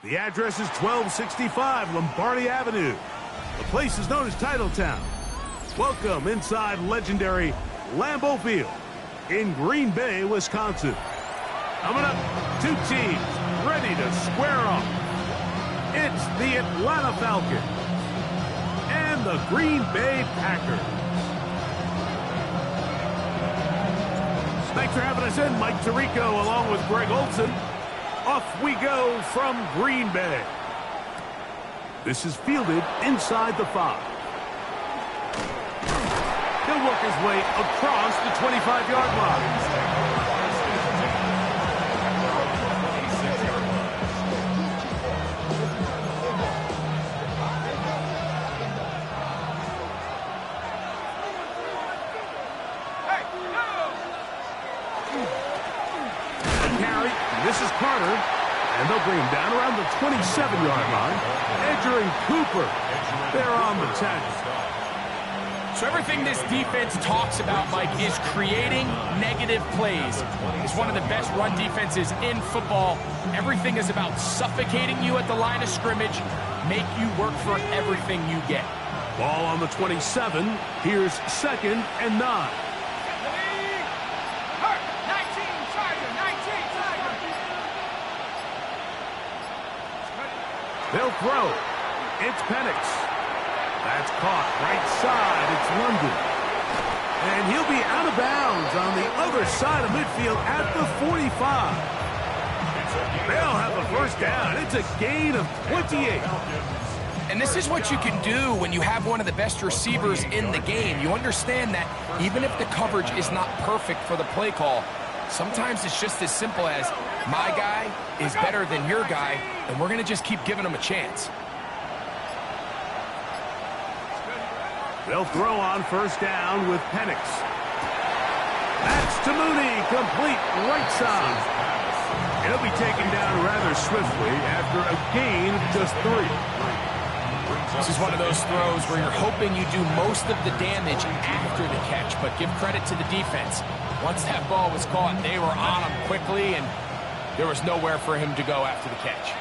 The address is 1265 Lombardi Avenue. The place is known as Titletown. Welcome inside legendary Lambeau Field in Green Bay, Wisconsin. Coming up, two teams ready to square off. It's the Atlanta Falcons and the Green Bay Packers. Thanks for having us in. Mike Tirico along with Greg Olson. Off we go from Green Bay. This is fielded inside the 5. He'll work his way across the 25-yard line. This is Carter, and they'll bring him down around the 27-yard line. Edger and Cooper, they're on the 10. So everything this defense talks about, Mike, is creating negative plays. It's one of the best run defenses in football. Everything is about suffocating you at the line of scrimmage, make you work for everything you get. Ball on the 27. Here's 2nd and 9. They'll throw. It's Penix. That's caught right side. It's London. And he'll be out of bounds on the other side of midfield at the 45. They'll have a first down. It's a gain of 28. And this is what you can do when you have one of the best receivers in the game. You understand that even if the coverage is not perfect for the play call, sometimes it's just as simple as my guy is better than your guy, and we're going to just keep giving him a chance. They'll throw on first down with Penix. That's to Mooney, complete right side. He'll be taken down rather swiftly after a gain of just 3. This is one of those throws where you're hoping you do most of the damage after the catch, but give credit to the defense. Once that ball was caught, they were on him quickly, and there was nowhere for him to go after the catch.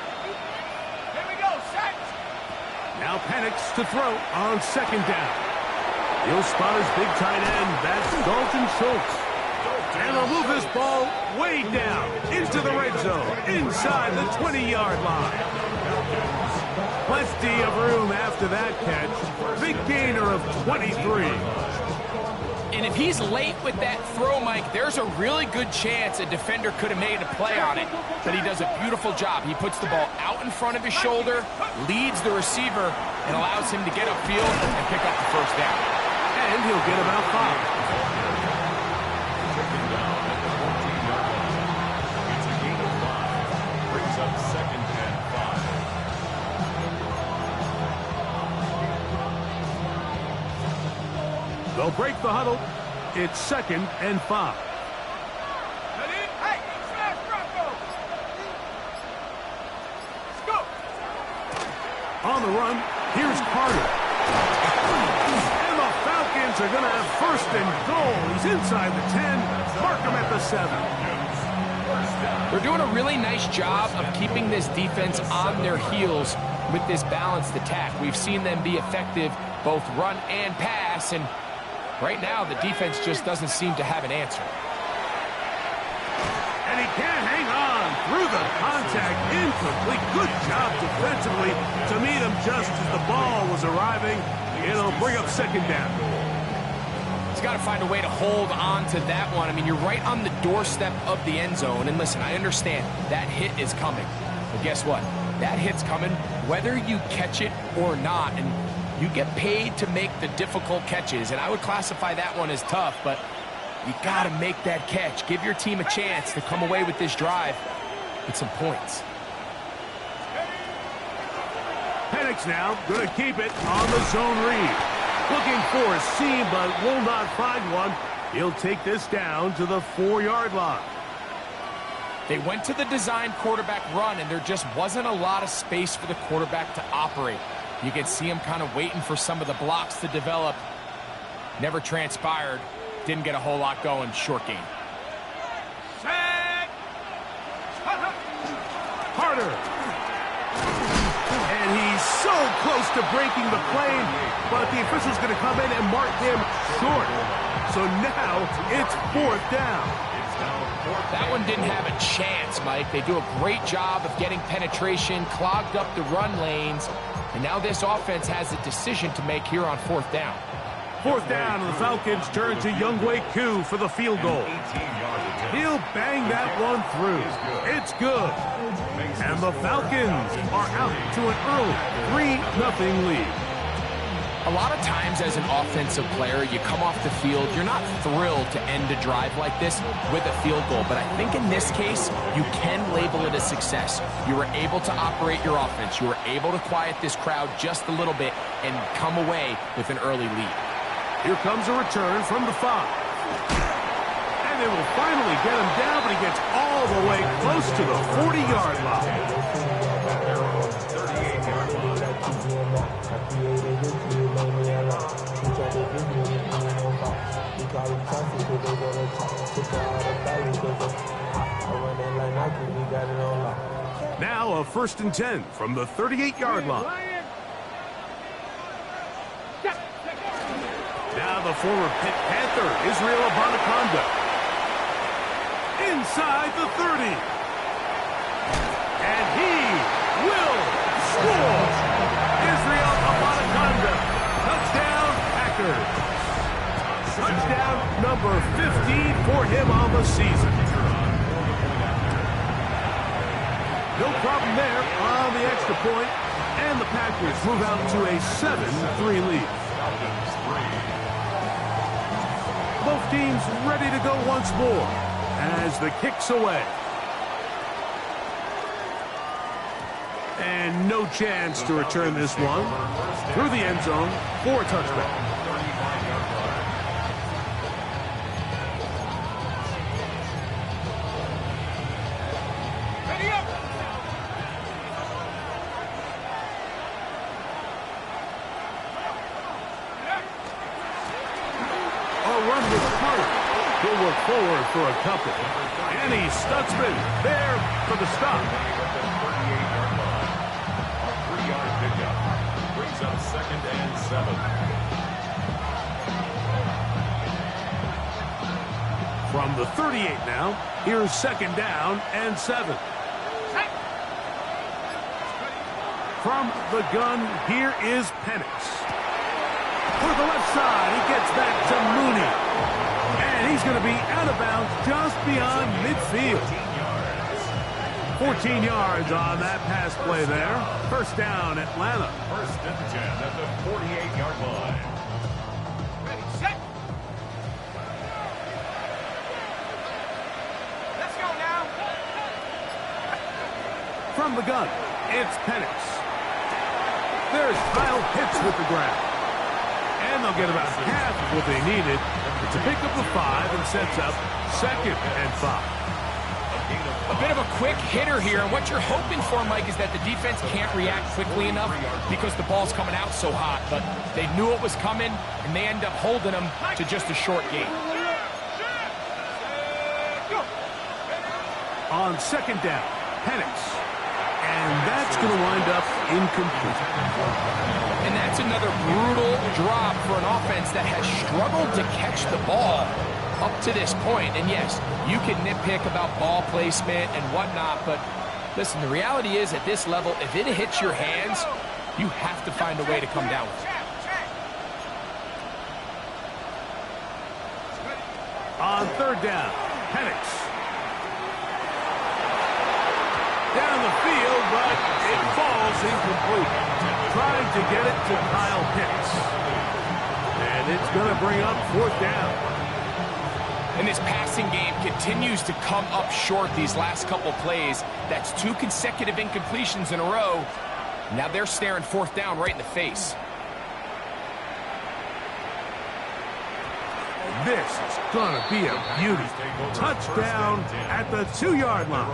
Here we go, set! Now Penix to throw on second down. He'll spot his big tight end. That's Dalton Schultz. And they'll move this ball way down into the red zone, inside the 20-yard line. Plenty of room after that catch. Big gainer of 23. And if he's late with that throw, Mike, there's a really good chance a defender could have made a play on it. But he does a beautiful job. He puts the ball out in front of his shoulder, leads the receiver, and allows him to get upfield and pick up the first down. And he'll get about 5. They'll break the huddle. It's 2nd and 5. Hey, smash Bronco! Let's go! On the run, here's Carter. And the Falcons are going to have 1st and goal. He's inside the 10. Mark him at the 7. They're doing a really nice job of keeping this defense on their heels with this balanced attack. We've seen them be effective both run and pass, and right now the defense just doesn't seem to have an answer. And he can't hang on through the contact. Incomplete. Good job defensively to meet him just as the ball was arriving. It'll bring up 2nd down. He's got to find a way to hold on to that one. I mean, you're right on the doorstep of the end zone. And listen, I understand that hit is coming. But guess what? That hit's coming whether you catch it or not. And you get paid to make the difficult catches. And I would classify that one as tough, but you got to make that catch. Give your team a chance to come away with this drive with some points. Penix now going to keep it on the zone read. Looking for a seam, but will not find one. He'll take this down to the 4-yard line. They went to the design quarterback run, and there just wasn't a lot of space for the quarterback to operate. You can see him kind of waiting for some of the blocks to develop. Never transpired. Didn't get a whole lot going. Short game. Set! Carter. And he's so close to breaking the plane, but the official's going to come in and mark him short. So now it's 4th down. That one didn't have a chance, Mike. They do a great job of getting penetration, clogged up the run lanes, and now this offense has a decision to make here on 4th down. 4th down, and the Falcons turn to Younghoe Koo for the field goal. He'll bang that one through. It's good. And the Falcons are out to an early 3-0 lead. A lot of times as an offensive player, you come off the field, you're not thrilled to end a drive like this with a field goal. But I think in this case, you can label it a success. You were able to operate your offense. You were able to quiet this crowd just a little bit and come away with an early lead. Here comes a return from the 5. And they will finally get him down, but he gets all the way close to the 40-yard line. Now a 1st and 10 from the 38-yard line. Now the former Pitt Panther, Israel Abanaconda. Inside the 30. And he will score. Israel Abanaconda. Touchdown, Packers. Touchdown number 15 for him on the season. No problem there on the extra point, and the Packers move out to a 7-3 lead. Both teams ready to go once more as the kick's away. And no chance to return this one through the end zone for a touchback. Run with Carter. He'll work forward for a couple. And he's Stutzman there for the stop. 3-yard pickup. Brings up 2nd and 7. From the 38 now, here's 2nd down and 7. From the gun, here is Penix. For the left side, he gets back to Mooney. And he's going to be out of bounds just beyond midfield. 14 yards on that pass play there. 1st down, Atlanta. 1st and 10 at the 48-yard line. Ready, set. Let's go now. From the gun, it's Penix. There's Kyle Pitts with the grab. And they'll get about half of what they needed to pick up the 5 and sets up 2nd and 5. A bit of a quick hitter here. And what you're hoping for, Mike, is that the defense can't react quickly enough because the ball's coming out so hot. But they knew it was coming, and they end up holding them to just a short gain. On 2nd down, Penix. And that's going to wind up incomplete. And that's another brutal drop for an offense that has struggled to catch the ball up to this point. And yes, you can nitpick about ball placement and whatnot, but listen, the reality is at this level, if it hits your hands, you have to find a way to come down with it. On 3rd down, Penix. Down the field, but it falls incomplete. Trying to get it to Kyle Pitts. And it's going to bring up 4th down. And this passing game continues to come up short these last couple plays. That's 2 consecutive incompletions in a row. Now they're staring 4th down right in the face. This is going to be a beauty. Touchdown at the 2-yard line.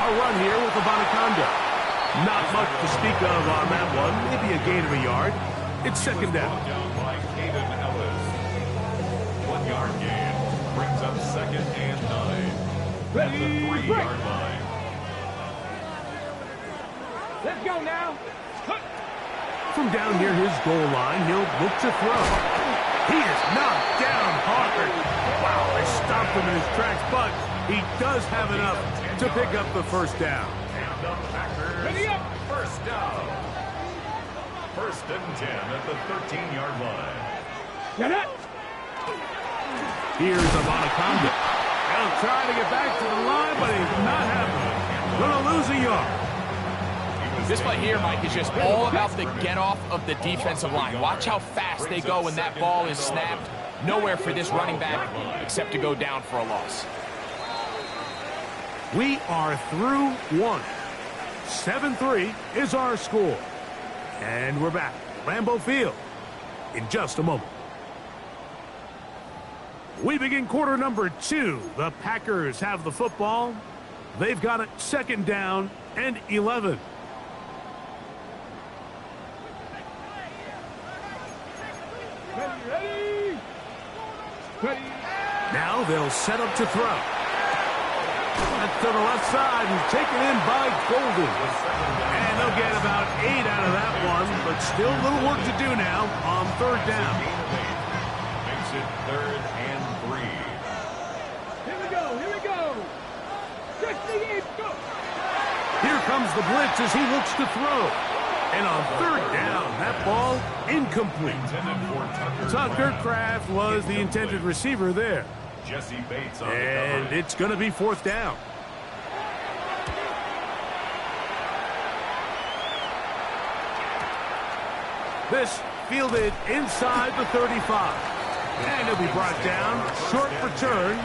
A run here with Anaconda. Not much to speak of on that one. Maybe a gain of a yard. It's 2nd down. By Caden Ellis. 1-yard gain. Brings up 2nd and 9. At the 3-yard line. Let's go now. From down near his goal line, he'll look to throw. He is knocked down hard. Wow, they stopped him in his tracks, but he does have enough to pick up the 1st down. And the Packers. Ready up. 1st down. 1st and 10 at the 13-yard line. Get it. Here's Anaconda. He'll try to get back to the line, but he's not happening. Gonna lose a yard. This play here, Mike, is just all about the get-off of the defensive line. Watch how fast they go when that ball is snapped. Nowhere for this running back except to go down for a loss. We are through 1. 7-3 is our score. And we're back at Lambeau Field in just a moment. We begin quarter number 2. The Packers have the football. They've got it 2nd down and 11. Now they'll set up to throw. That's to the left side and taken in by Golden. And they'll get about 8 out of that one, but still a little work to do now on 3rd down. Makes it 3rd and 3. Here we go. Stretch the game, go. Here comes the blitz as he looks to throw. And on 3rd down, that ball incomplete. Tucker Kraft was the intended receiver there. Jesse Bates on the And coverage. it's going to be 4th down. This fielded inside the 35. And it'll be brought down, short return,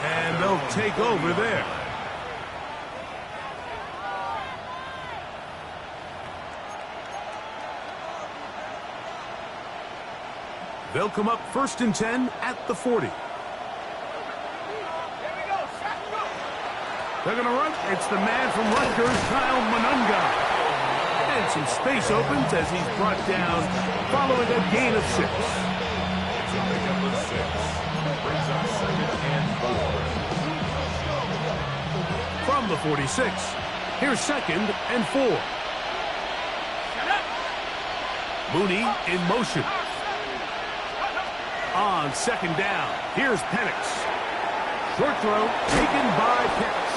and they'll take over there. They'll come up 1st and 10 at the 40. They're going to run. It's the man from Rutgers, Kyle Monunga. And some space opens as he's brought down following a gain of 6. So pick up the 6. Brings up 2nd and 4. From the 46, here's 2nd and 4. Mooney in motion. On 2nd down, here's Penix. Short throw taken by Pitts.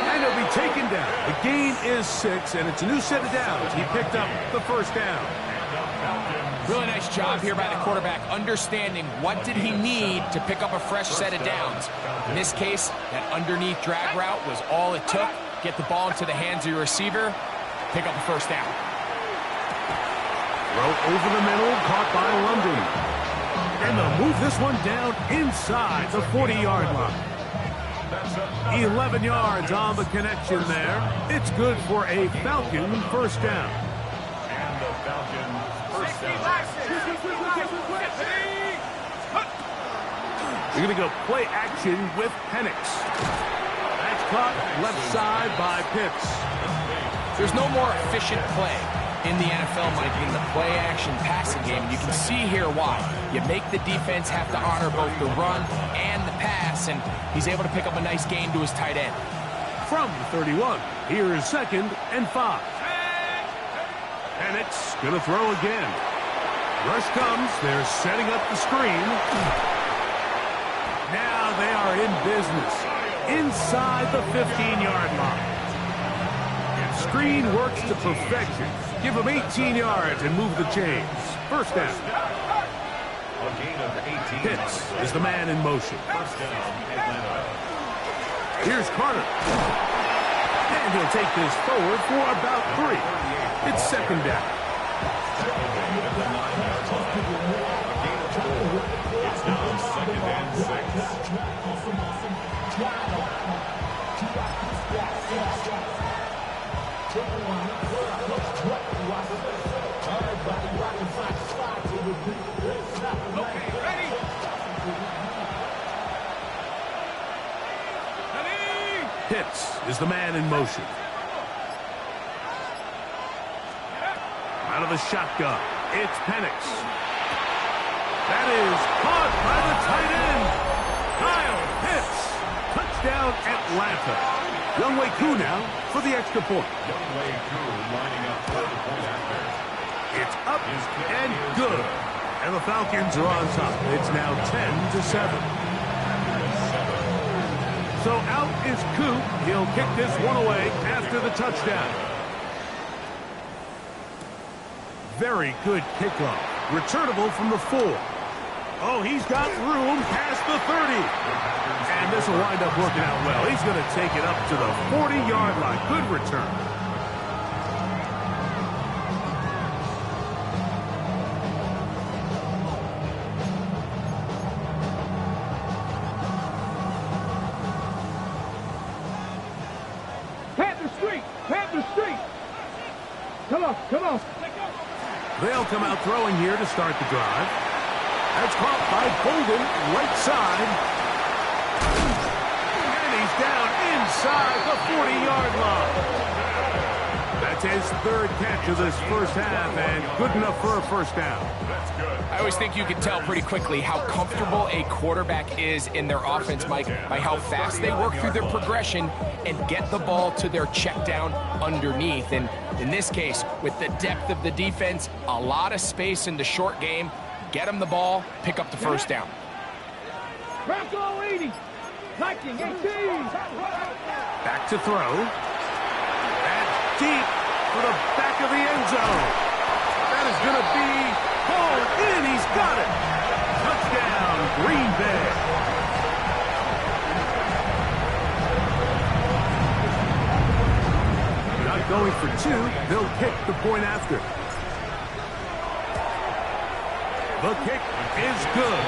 And it'll be taken down. The gain is 6, and it's a new set of downs. He picked up the 1st down. Really nice job here by the quarterback, understanding what did he need to pick up a fresh set of downs. In this case, that underneath drag route was all it took. Get the ball into the hands of your receiver, pick up the 1st down. Throw over the middle, caught by London. And they'll move this one down inside the 40-yard line. 11 yards on the connection there. It's good for a Falcon first down. And the Falcons first down. You're going to go play action with Penix. That's caught left side by Pitts. There's no more efficient play in the NFL, Mike, in the play-action passing game. You can see here why. You make the defense have to honor both the run and the pass, and he's able to pick up a nice gain to his tight end. From the 31, here is 2nd and 5. Penix going to throw again. Rush comes. They're setting up the screen. Now they are in business inside the 15-yard line. Screen works to perfection. Give them 18 yards and move the chains. First down. A gain of 18. Pitts is the man in motion. First down, Atlanta. Here's Carter. And he'll take this forward for about 3. It's 2nd down. At the 9-yard line. A gain of 4. It's now 2nd and 6. Pitts is the man in motion. Out of the shotgun, it's Penix. That is caught by the tight end, Kyle Pitts. Touchdown, Atlanta. Younghoe Koo now for the extra point. Younghoe Koo lining up for the point after. It's up and good. And the Falcons are on top. It's now 10-7. So out is Koo. He'll kick this one away after the touchdown. Very good kickoff. Returnable from the 4. Oh, he's got room past the 30. And this will wind up working out well. He's going to take it up to the 40-yard line. Good return. Panther Street. Come on. They'll come out throwing here to start the drive. That's caught by Bolden, right side. And he's down inside the 40-yard line. That's his 3rd catch of this first half, and good enough for a first down. That's good. I always think you can tell pretty quickly how comfortable a quarterback is in their offense, Mike, by how fast they work through their progression and get the ball to their check down underneath. And in this case, with the depth of the defense, a lot of space in the short game, get them the ball, pick up the first down. Bronco 80. Hiking 18. Back to throw. That's deep for the back of the end zone. That is going to be hauled in. He's got it. Touchdown, Green Bay. Not going for 2. They'll kick the point after. The kick is good.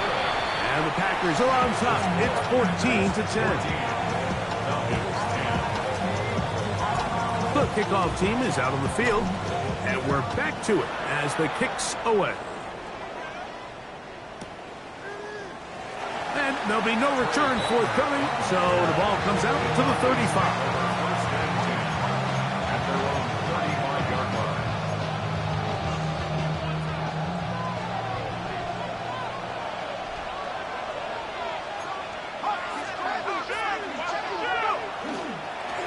And the Packers are on top. It's 14-10. The kickoff team is out on the field, and we're back to it as the kick's away. And there'll be no return forthcoming, so the ball comes out to the 35. At their own 35-yard line.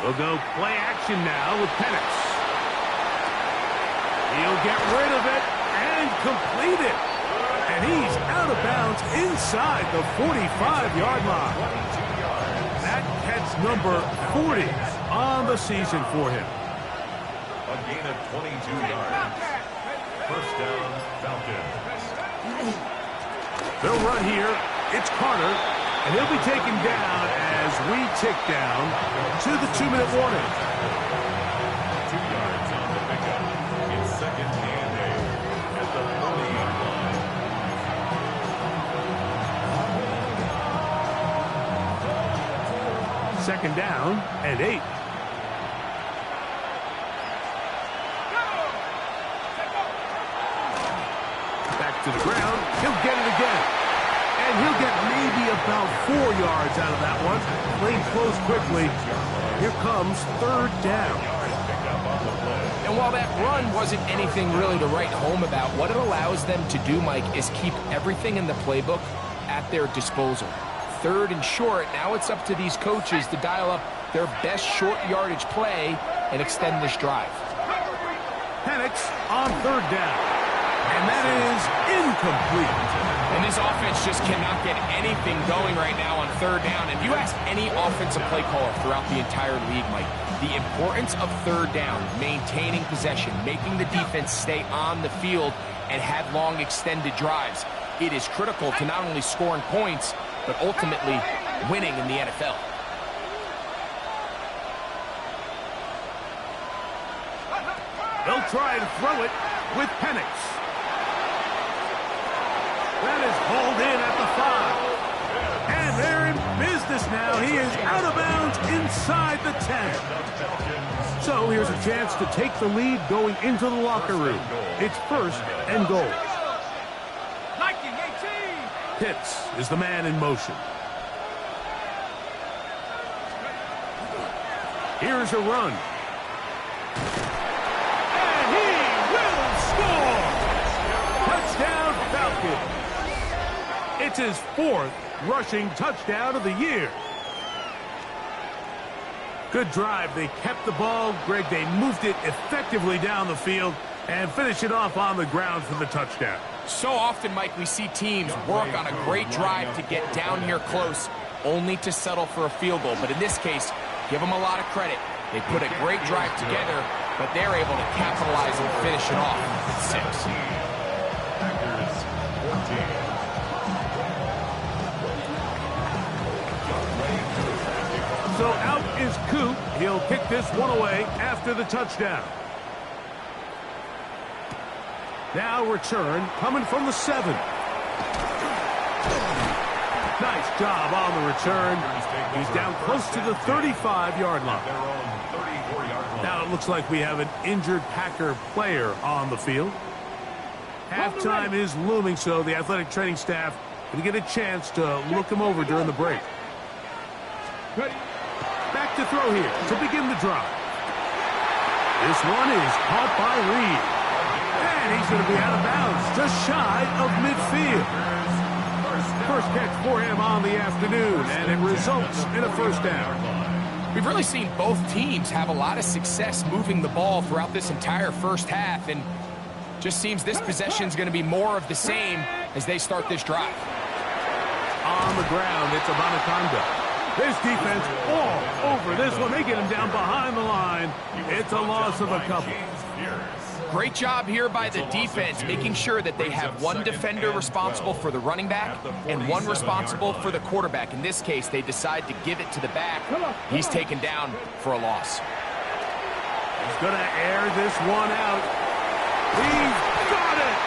We'll go play action now with Penix. He'll get rid of it and complete it. And he's out of bounds inside the 45-yard line. That catch number 40 on the season for him. A gain of 22 yards. First down, Falcons. They'll run here. It's Carter, and he'll be taken down as we tick down to the 2-minute warning. 2 yards on the pickup. It's 2nd and 8 at the 40-yard line. Second down and 8. Back to the ground. He'll get it again. And he'll get maybe about 4 yards out of that one. Played close quickly. Here comes third down. And while that run wasn't anything really to write home about, what it allows them to do, Mike, is keep everything in the playbook at their disposal. Third and short, now it's up to these coaches to dial up their best short yardage play and extend this drive. Penix on third down. And that is incomplete. And this offense just cannot get anything going right now on third down. If you ask any offensive play caller throughout the entire league, Mike, the importance of third down, maintaining possession, making the defense stay on the field and have long extended drives, it is critical to not only scoring points, but ultimately winning in the NFL. They'll try to throw it with Penix. That is hauled in at the 5. And they're in business now. He is out of bounds inside the 10. So here's a chance to take the lead going into the locker room. It's first and goal. Pitts is the man in motion. Here's a run. And he will score! Touchdown Falcons. It's his 4th rushing touchdown of the year. Good drive. They kept the ball. Greg, they moved it effectively down the field and finished it off on the ground for the touchdown. So often, Mike, we see teams work on a great drive to get down here close, only to settle for a field goal. But in this case, give them a lot of credit. They put a great drive together, but they're able to capitalize and finish it off with 6. So out is Coop. He'll kick this one away after the touchdown. Now return coming from the 7. Nice job on the return. He's down close to the 35-yard line. Now it looks like we have an injured Packer player on the field. Halftime is looming, so the athletic training staff will get a chance to look him over during the break. Back to throw here to begin the drive. This one is caught by Reed. And he's going to be out of bounds, just shy of midfield. First catch for him on the afternoon, and it results in a first down. We've really seen both teams have a lot of success moving the ball throughout this entire first half, and just seems this possession is going to be more of the same as they start this drive. On the ground, it's Abanikanda. This defense all over this one. They get him down behind the line. It's a loss of a couple. Great job here by the defense, making sure that they have one defender responsible for the running back and one responsible for the quarterback. In this case, they decide to give it to the back. He's taken down for a loss. He's going to air this one out. He's got it!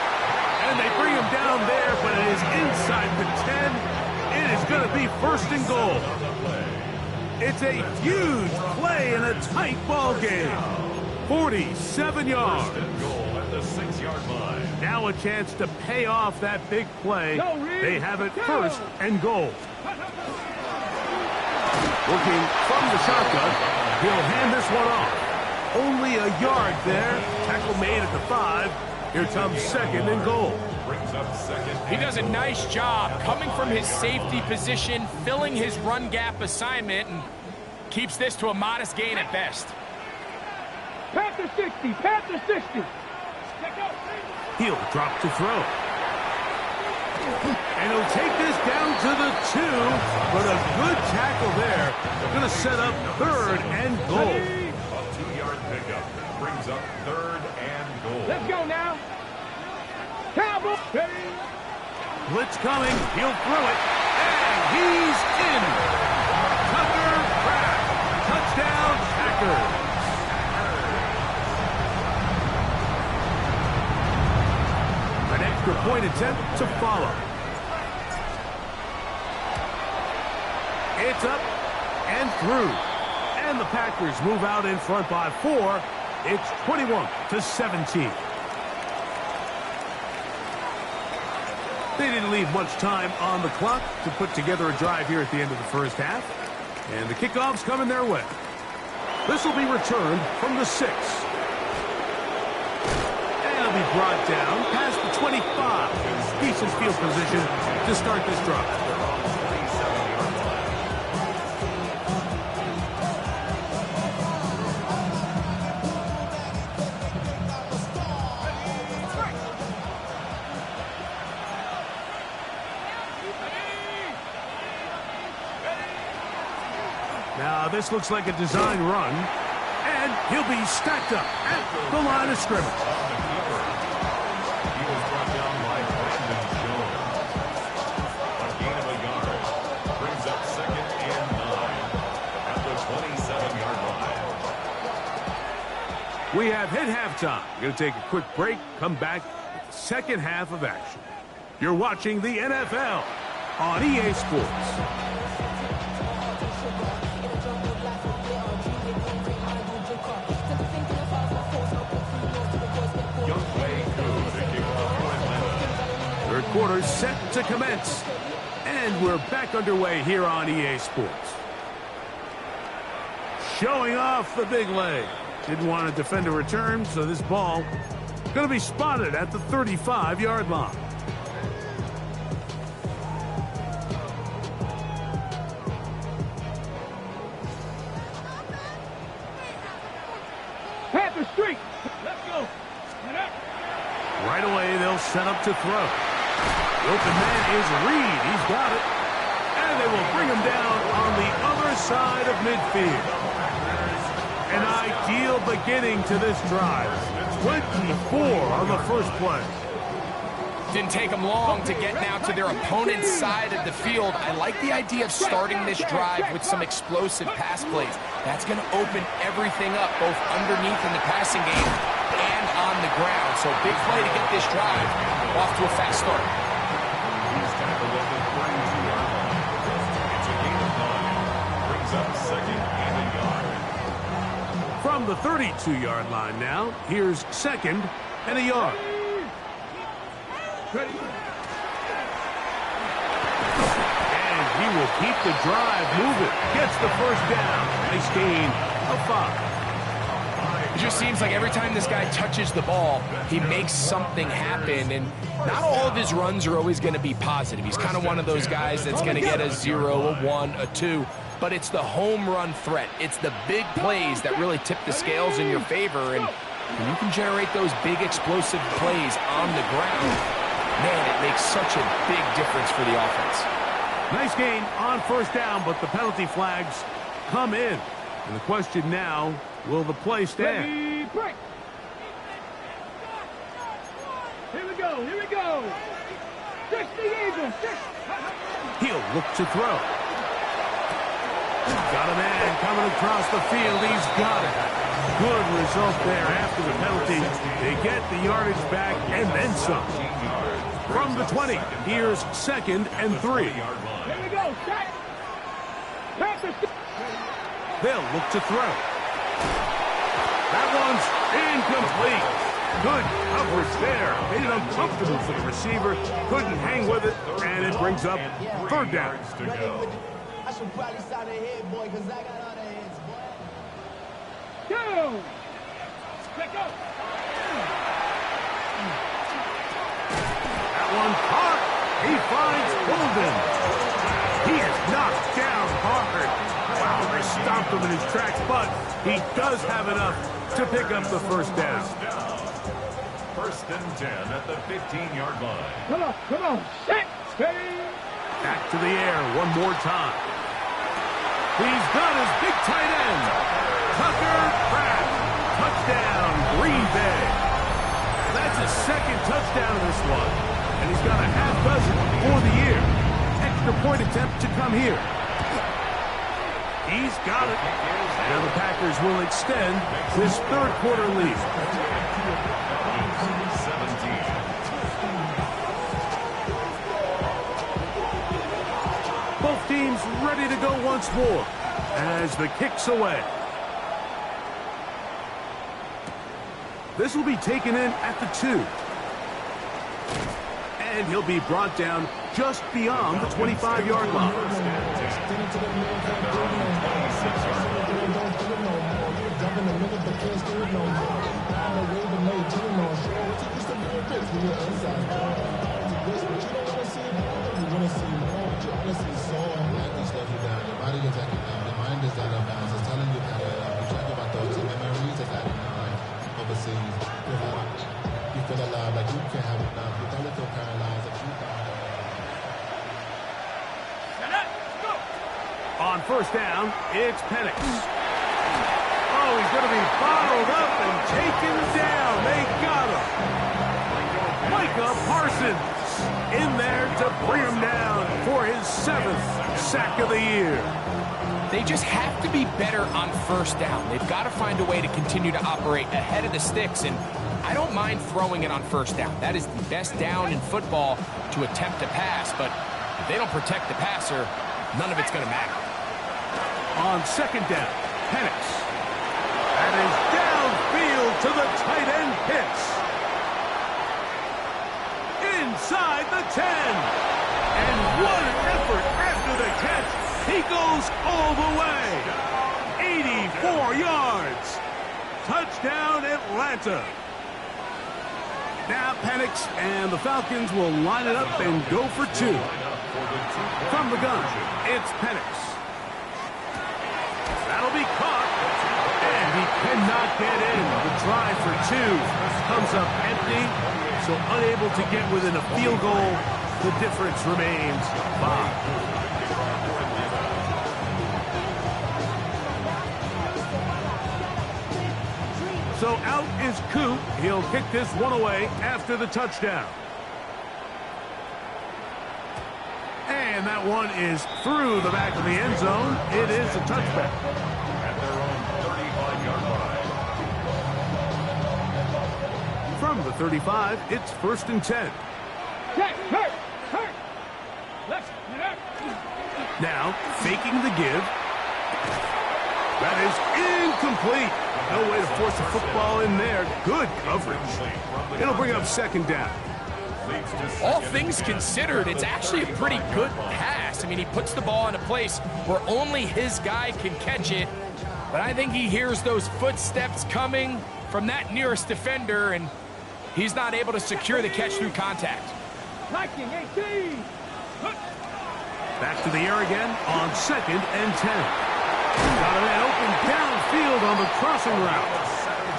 And they bring him down there, but it is inside the 10. It is going to be first and goal. It's a huge play in a tight ball game. 47 yards. Now a chance to pay off that big play. They have it first and goal. Working from the shotgun. He'll hand this one off. Only a yard there. Tackle made at the 5. Here comes second and goal. He does a nice job coming from his safety position, filling his run gap assignment, and keeps this to a modest gain at best. Panther 60, Panther 60. He'll drop to throw. And he'll take this down to the 2, but a good tackle there. They're going to set up third and goal. A 2-yard pickup brings up third and goal. Let's go now. Cowboy. Blitz coming. He'll throw it. And he's in. Tucker Craft. Touchdown, Packers. An extra point attempt to follow. It's up, and through. And the Packers move out in front by 4. It's 21-17. They didn't leave much time on the clock to put together a drive here at the end of the first half. And the kickoff's coming their way. This will be returned from the 6. And it'll be brought down past the 25. Decent field position to start this drive. Now, this looks like a design run, and he'll be stacked up at the line of scrimmage. He was brought down by Brandon Jones. A gain of a yard. Brings up 2nd and 9 at the 27-yard line. We have hit halftime. We're going to take a quick break, come back with the second half of action. You're watching the NFL on EA Sports. Third quarter set to commence. And we're back underway here on EA Sports. Showing off the big leg. Didn't want to defend a return, so this ball going to be spotted at the 35-yard line. Panther streak. Let's go. Right away, they'll set up to throw. The open man is Reed. He's got it. And they will bring him down on the other side of midfield. An ideal beginning to this drive. 24 on the first play. Didn't take them long to get now to their opponent's side of the field. I like the idea of starting this drive with some explosive pass plays. That's going to open everything up, both underneath in the passing game and on the ground. So big play to get this drive off to a fast start. He's tackled at the 32-yard line. It's a gain of 9. Brings up 2nd and a yard. From the 32-yard line now, here's 2nd and a yard. Ready. And he will keep the drive moving. Gets the first down. Nice gain of 5. It just seems like every time this guy touches the ball, he makes something happen. And not all of his runs are always going to be positive. He's kind of one of those guys that's going to get a 0, a 1, a 2. But it's the home run threat. It's the big plays that really tip the scales in your favor. And when you can generate those big explosive plays on the ground, man, it makes such a big difference for the offense. Nice gain on first down, but the penalty flags come in. And the question now, will the play stand? Ready, break. Here we go. Here we go. Fix the Eagles. He'll look to throw. Got a man coming across the field. He's got it. Good result there after the penalty. They get the yardage back and then some. From the 20, here's 2nd and 3. Here we go. Set. Panther. They'll look to throw. That one's incomplete. Good coverage there. Made it uncomfortable for the receiver. Couldn't hang with it, and it brings up 3rd down. To go. I should probably start a head, boy, because I got all the heads, boy. Go. Let go. That one caught. He finds Golden. He is knocked down hard. Wow, they stopped him in his tracks, but he does have enough to pick up the first down. 1st and 10 at the 15-yard line. Come on. Come on. Set. Steady. Back to the air one more time. He's got his big tight end. Tucker Pratt. Touchdown, Green Bay. That's his 2nd touchdown in this one. And he's got a half dozen for the year. Extra point attempt to come here. He's got it. Now the Packers will extend this 3rd quarter lead. 17. Both teams ready to go once more. as the kick's away. This will be taken in at the 2. And he'll be brought down just beyond the 25-yard line. On first down, it's Penix. Oh, he's going to be bottled up and taken down. They got him. Micah Parsons in there to bring him down for his 7th sack of the year. They just have to be better on first down. They've got to find a way to continue to operate ahead of the sticks, and I don't mind throwing it on first down. That is the best down in football to attempt to pass, but if they don't protect the passer, none of it's going to matter. On second down, Penix. That is downfield to the tight end Pitts. Inside the 10. And what an effort after the catch. He goes all the way. 84 yards. Touchdown, Atlanta. Now Penix and the Falcons will line it up and go for 2. From the gun, it's Penix. That'll be caught, and he cannot get in. The try for 2 comes up empty, so unable to get within a field goal. The difference remains 5. So out is Coop. He'll kick this one away after the touchdown. And that one is through the back of the end zone. It is a touchback. At their own 35-yard line. From the 35, it's 1st and 10. Now, faking the give. That is incomplete. No way to force the football in there. Good coverage. It'll bring up 2nd down. All things considered, it's actually a pretty good pass. I mean, he puts the ball in a place where only his guy can catch it. But I think he hears those footsteps coming from that nearest defender, and he's not able to secure the catch through contact. Back to the air again on 2nd and 10. Got a man open downfield on the crossing route.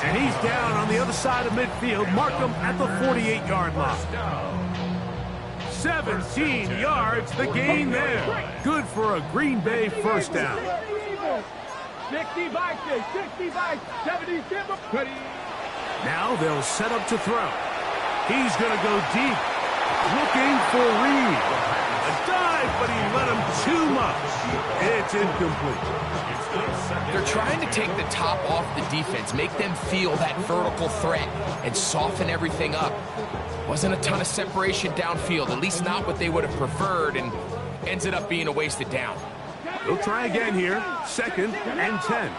And he's down on the other side of midfield. Mark him at the 48-yard line. 17 yards, the gain there. Good for a Green Bay first down. 65, 70, Now they'll set up to throw. He's going to go deep. Looking for Reed. A dive, but he let him too much. It's incomplete. They're trying to take the top off the defense, make them feel that vertical threat, and soften everything up. Wasn't a ton of separation downfield, at least not what they would have preferred, and ends it up being a wasted down. They'll try again here, 2nd and 10.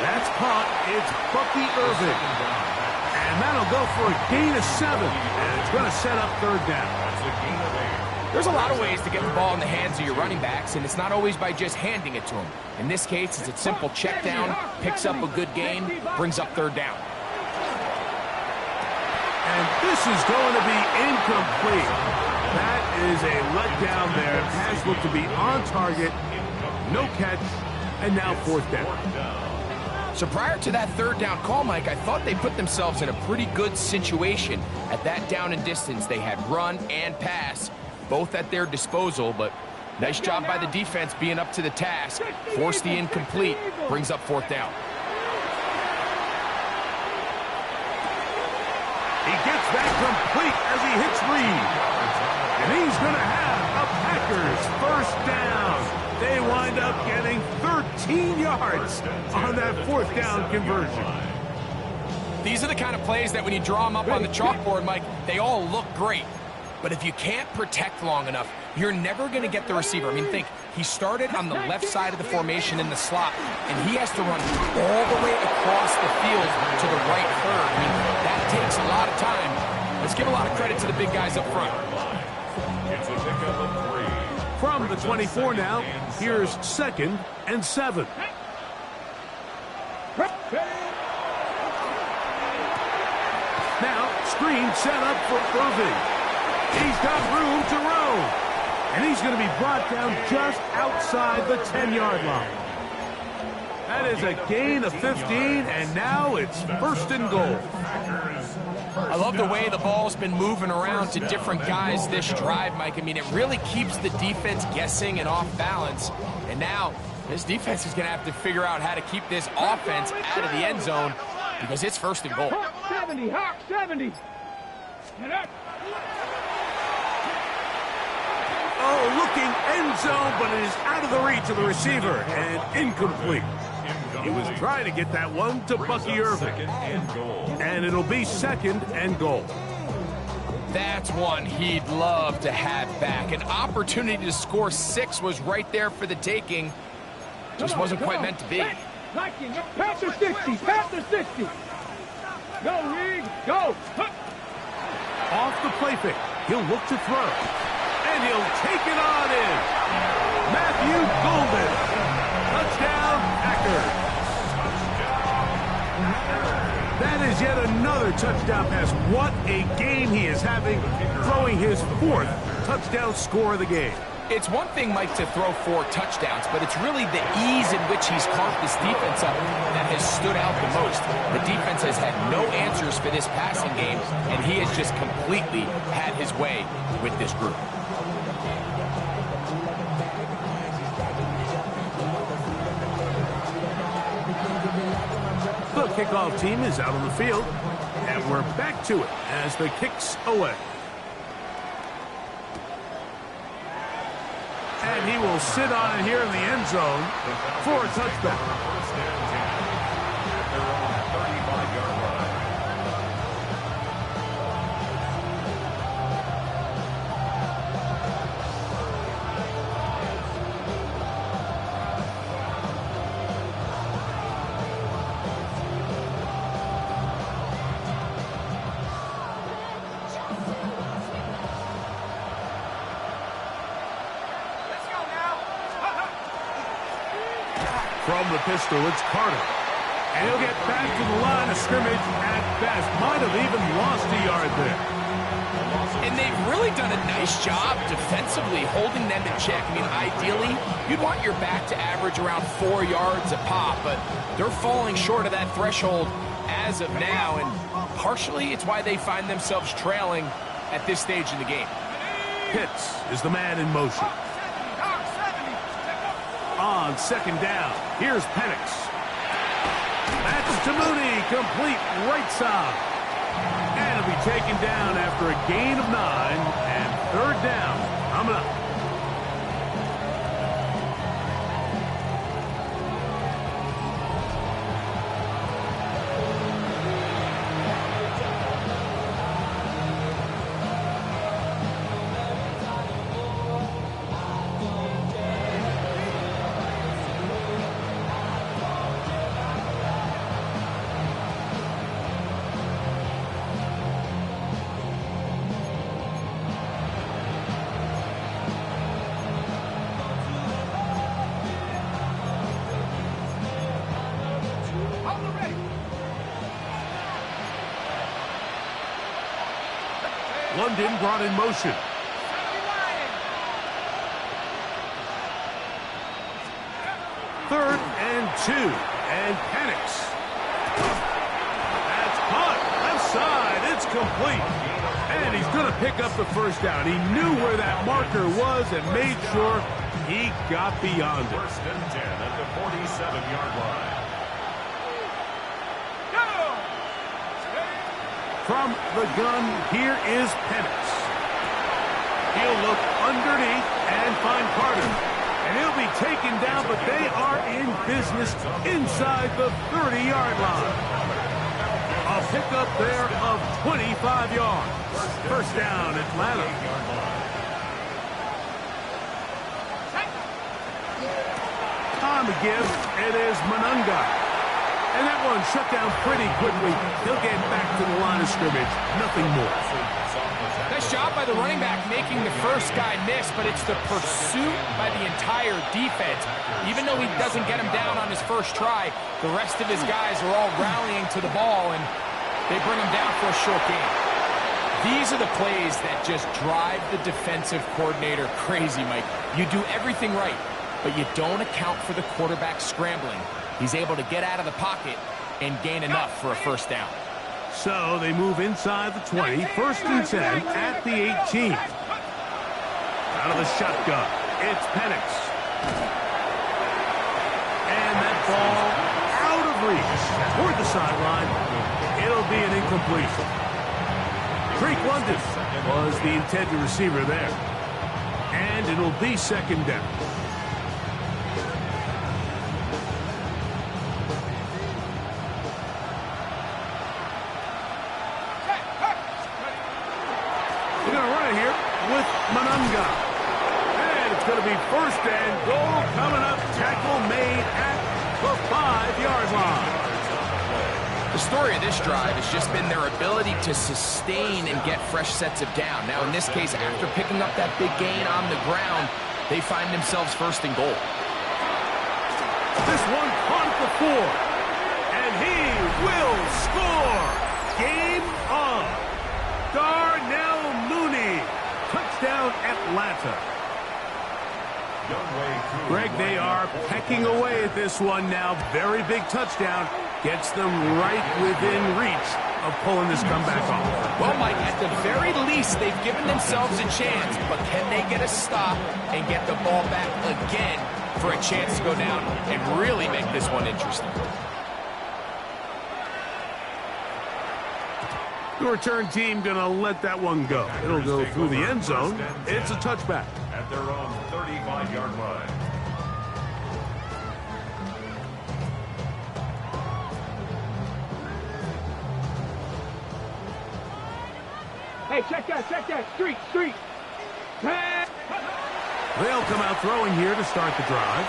That's caught. It's Bucky Irving. And that'll go for a gain of 7. And it's going to set up 3rd down. There's a lot of ways to get the ball in the hands of your running backs, and it's not always by just handing it to them. In this case, it's a simple check down, picks up a good gain, brings up 3rd down. And this is going to be incomplete. That is a letdown there. Pass looked to be on target. No catch. And now 4th down. So prior to that 3rd down call, Mike, I thought they put themselves in a pretty good situation. At that down and distance, they had run and pass, both at their disposal, but nice job by the defense being up to the task. Forced the incomplete, brings up 4th down. He gets that complete as he hits Reed. And he's going to have a Packers first down. They wind up getting 13 yards on that 4th down conversion. These are the kind of plays that when you draw them up on the chalkboard, Mike, they all look great. But if you can't protect long enough, you're never going to get the receiver. I mean, think, he started on the left side of the formation in the slot, and he has to run all the way across the field to the right third. I mean, that takes a lot of time. Let's give a lot of credit to the big guys up front. It's a pickup of 3. From the 24 now, here's 2nd and 7. Now, screen set up for Irving. He's got room to roam. And he's going to be brought down just outside the 10-yard line. That is a gain of 15, and now it's 1st and goal. I love the way the ball's been moving around to different guys this drive, Mike. I mean, it really keeps the defense guessing and off balance. And now this defense is going to have to figure out how to keep this offense out of the end zone because it's 1st and goal. 70, Hawk, 70. Get up. Oh, looking end zone, but it is out of the reach of the receiver and incomplete. He was trying to get that one to Bucky Irving. And it'll be 2nd and goal. That's one he'd love to have back. An opportunity to score 6 was right there for the taking. Just wasn't quite meant to be. Panther 60, Panther 60. Go, Reed, go. Off the play fake, he'll look to throw. And he'll take it on in. Matthew Golden. Touchdown, Packers. That is yet another touchdown pass. What a game he is having, throwing his 4th touchdown score of the game. It's one thing, Mike, to throw 4 touchdowns, but it's really the ease in which he's carved this defense up that has stood out the most. The defense has had no answers for this passing game, and he has just completely had his way with this group. The kickoff team is out on the field, and we're back to it as the kick's away. And he will sit on it here in the end zone for a touchback. First and 10 at their own 35-yard line. From the pistol, it's Carter. And he'll get back to the line of scrimmage at best. Might have even lost a yard there. And they've really done a nice job defensively holding them in check. I mean, ideally, you'd want your back to average around 4 yards a pop, but they're falling short of that threshold as of now, and partially it's why they find themselves trailing at this stage in the game. Pitts is the man in motion. On 2nd down, here's Penix. That's to Mooney, complete right side. And it'll be taken down after a gain of 9, and 3rd down coming up. London brought in motion. 3rd and 2. And Penix. That's caught. Left side. It's complete. And he's going to pick up the 1st down. He knew where that marker was and made sure he got beyond it. 1st and 10 at the 47-yard line. From the gun, here is Penix. He'll look underneath and find Carter. And he'll be taken down, but they are in business inside the 30-yard line. A pickup there of 25 yards. 1st down, Atlanta. the give. It is Manunga. And that one shut down pretty quickly. He'll get back to the line of scrimmage. Nothing more. Nice job by the running back making the first guy miss, but it's the pursuit by the entire defense. Even though he doesn't get him down on his first try, the rest of his guys are all rallying to the ball, and they bring him down for a short game. These are the plays that just drive the defensive coordinator crazy, Mike. You do everything right, but you don't account for the quarterback scrambling. He's able to get out of the pocket and gain enough for a first down. So they move inside the 20, 1st and 10 at the 18. Out of the shotgun, it's Penix. And that ball out of reach toward the sideline. It'll be an incompletion. Drake London was the intended receiver there. And it'll be 2nd down. Manunga. And it's going to be 1st and goal coming up. Tackle made at the 5-yard line. The story of this drive has just been their ability to sustain and get fresh sets of down. Now, in this case, after picking up that big gain on the ground, they find themselves 1st and goal. This one caught at the 4. And he will score. Game on. Darnell Mooney. Touchdown, Atlanta. Greg, they are pecking away at this one now. Very big touchdown. Gets them right within reach of pulling this comeback off. Well, Mike, at the very least, they've given themselves a chance. But can they get a stop and get the ball back again for a chance to go down and really make this one interesting? The return team going to let that one go. It'll go through the end zone. It's a touchback. At their own 35-yard line. Hey, check that. Street. They'll come out throwing here to start the drive.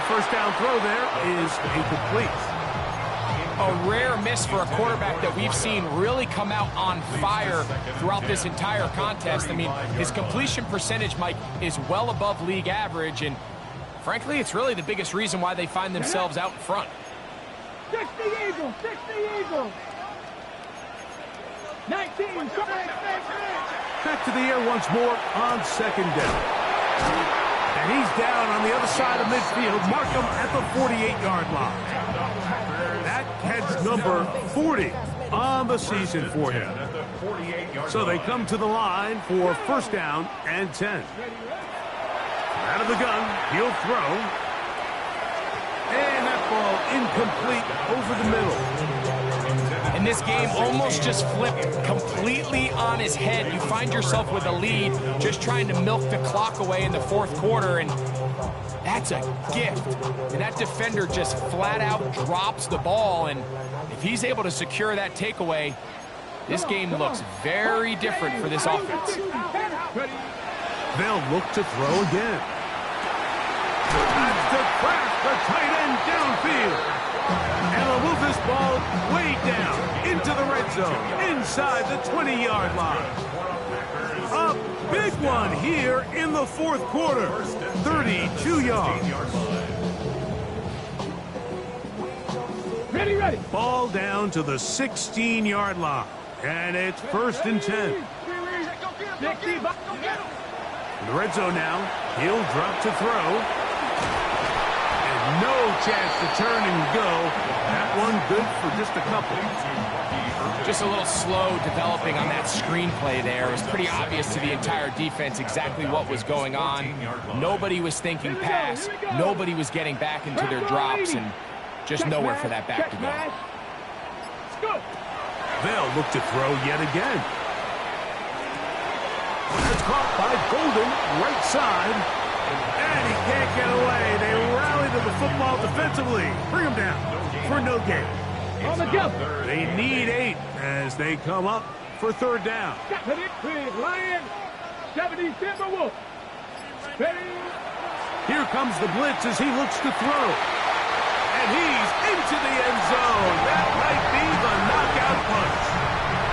1st down throw there is incomplete. A rare miss for a quarterback that we've seen really come out on fire throughout this entire contest. I mean, his completion percentage, Mike, is well above league average, and frankly, it's really the biggest reason why they find themselves out in front. 60 Eagles. 19, Back to the air once more on 2nd down. And he's down on the other side of midfield. Mark him at the 48-yard line. That catch number 40 on the season for him. So they come to the line for 1st down and 10. Out of the gun, he'll throw. And that ball incomplete over the middle. And this game almost just flipped completely on his head. You find yourself with a lead, just trying to milk the clock away in the 4th quarter, and that's a gift. And that defender just flat out drops the ball, and if he's able to secure that takeaway, this game looks very different for this offense. They'll look to throw again. That's to crash the tight end downfield. And they'll move this ball way down into the red zone, inside the 20-yard line. A big one here in the 4th quarter, 32 yards. Ready. Ball down to the 16-yard line, and it's 1st and 10. In the red zone now, he'll drop to throw. No chance to turn and go. That one good for just a couple. Just a little slow developing on that screenplay there. It was pretty obvious to the entire defense exactly what was going on. Nobody was thinking pass. Nobody was getting back into their drops, and just nowhere for that back to go. They'll look to throw yet again. It's caught by Golden, right side. And he can't get away. They rally to the football defensively. Bring him down for no gain. On the jump. They need 8 as they come up for 3rd down. Lion, 70 Timberwolves. Ready. Here comes the blitz as he looks to throw. And he's into the end zone. That might be the knockout punch.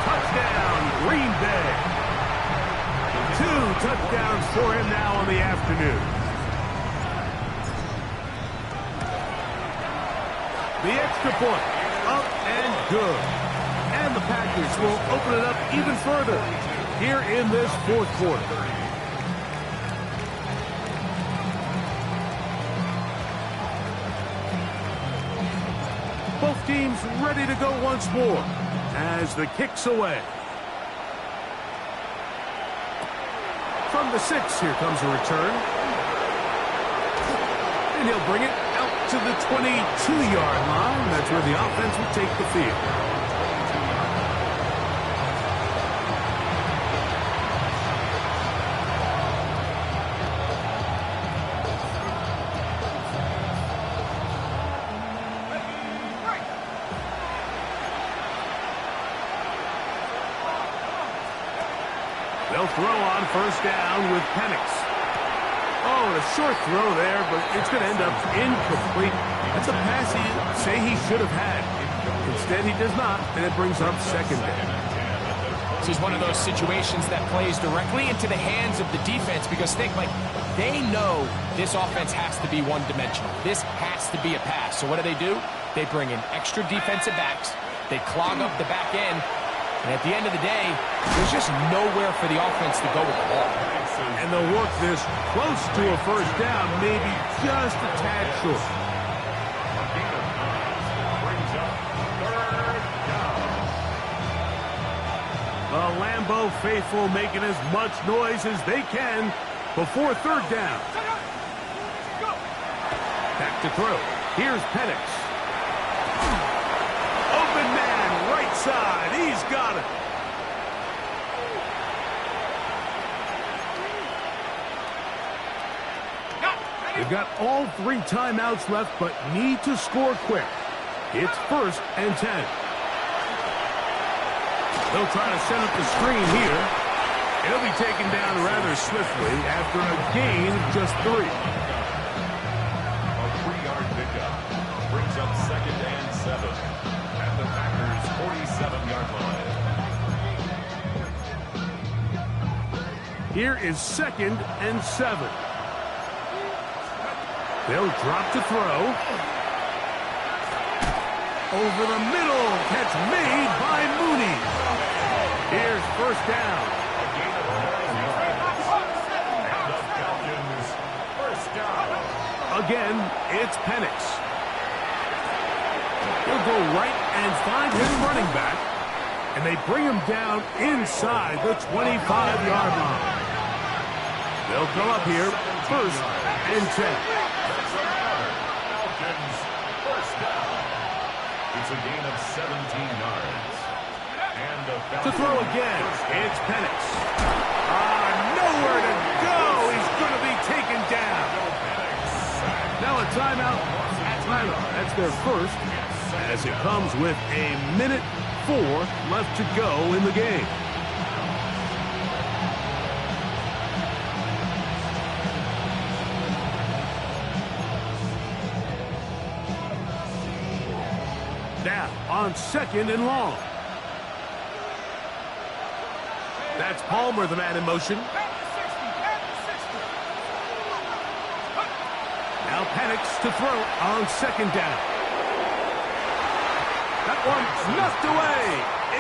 Touchdown, Green Bay. 2 touchdowns for him now on the afternoon. The extra point, up and good. And the Packers will open it up even further here in this fourth quarter. Both teams ready to go once more as the kick's away. From the 6, here comes a return. And he'll bring it out to the 22-yard line. That's where the offense will take the field. They'll throw on first down with Penix. Oh, a short throw there, but it's going to end up incomplete. That's a pass he say he should have had. Instead, he does not, and it brings up second down. This is one of those situations that plays directly into the hands of the defense because they know this offense has to be one-dimensional. This has to be a pass. So what do? They bring in extra defensive backs. They clog up the back end. And at the end of the day, there's just nowhere for the offense to go with the ball. And they'll work this close to a first down, maybe just a tad short. The Lambeau faithful making as much noise as they can before third down. Back to throw. Here's Penix. Open man, right side. He's got it. They've got all 3 timeouts left, but need to score quick. It's 1st and 10. They'll try to set up the screen here. It'll be taken down rather swiftly after a gain of just 3. A 3-yard pickup brings up 2nd and 7 at the Packers' 47-yard line. Here is 2nd and 7. They'll drop to throw. Over the middle. Catch made by Mooney. Here's first down. Again, it's Penix. He'll go right and find his running back. And they bring him down inside the 25-yard line. They'll go up here, 1st and 10. Falcons, first down. It's a gain of 17 yards. And To throw again, it's Penix. Nowhere to go. He's going to be taken down. Now a timeout. That's their first, as it comes with a minute 4 left to go in the game. Now on 2nd and long. That's Palmer, the man in motion. Now Penix to throw on 2nd down. That one snuffed away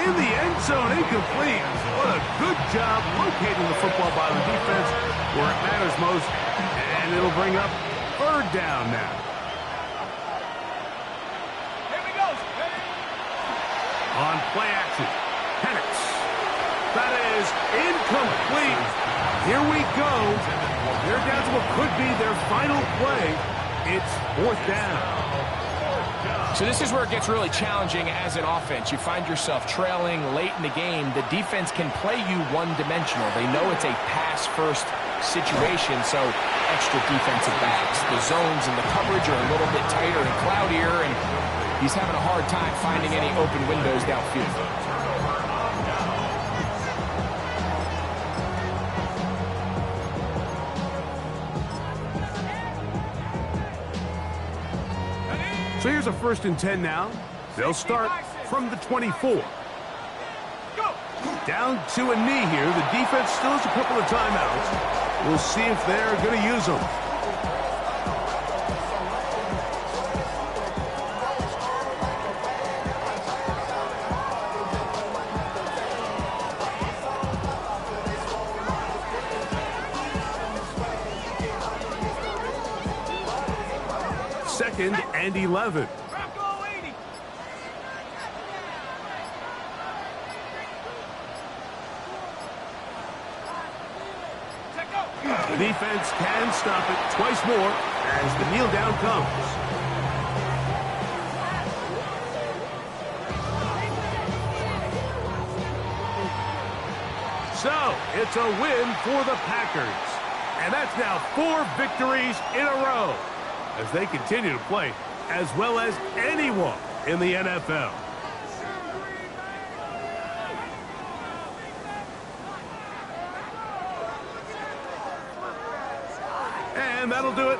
in the end zone, incomplete. What a good job locating the football by the defense where it matters most. And it'll bring up 3rd down now. On play action, Penix. That is incomplete. Here we go. They're down to what could be their final play. It's 4th down. So this is where it gets really challenging as an offense. You find yourself trailing late in the game. The defense can play you one-dimensional. They know it's a pass-first situation, so extra defensive backs. The zones and the coverage are a little bit tighter and cloudier, and he's having a hard time finding any open windows downfield. So here's a 1st and 10 now. They'll start from the 24. Down to a knee here. The defense still has a couple of timeouts. We'll see if they're going to use them. Second and 11. The defense can stop it twice more as the kneel down comes. So, it's a win for the Packers. And that's now 4 victories in a row as they continue to play as well as anyone in the NFL. And that'll do it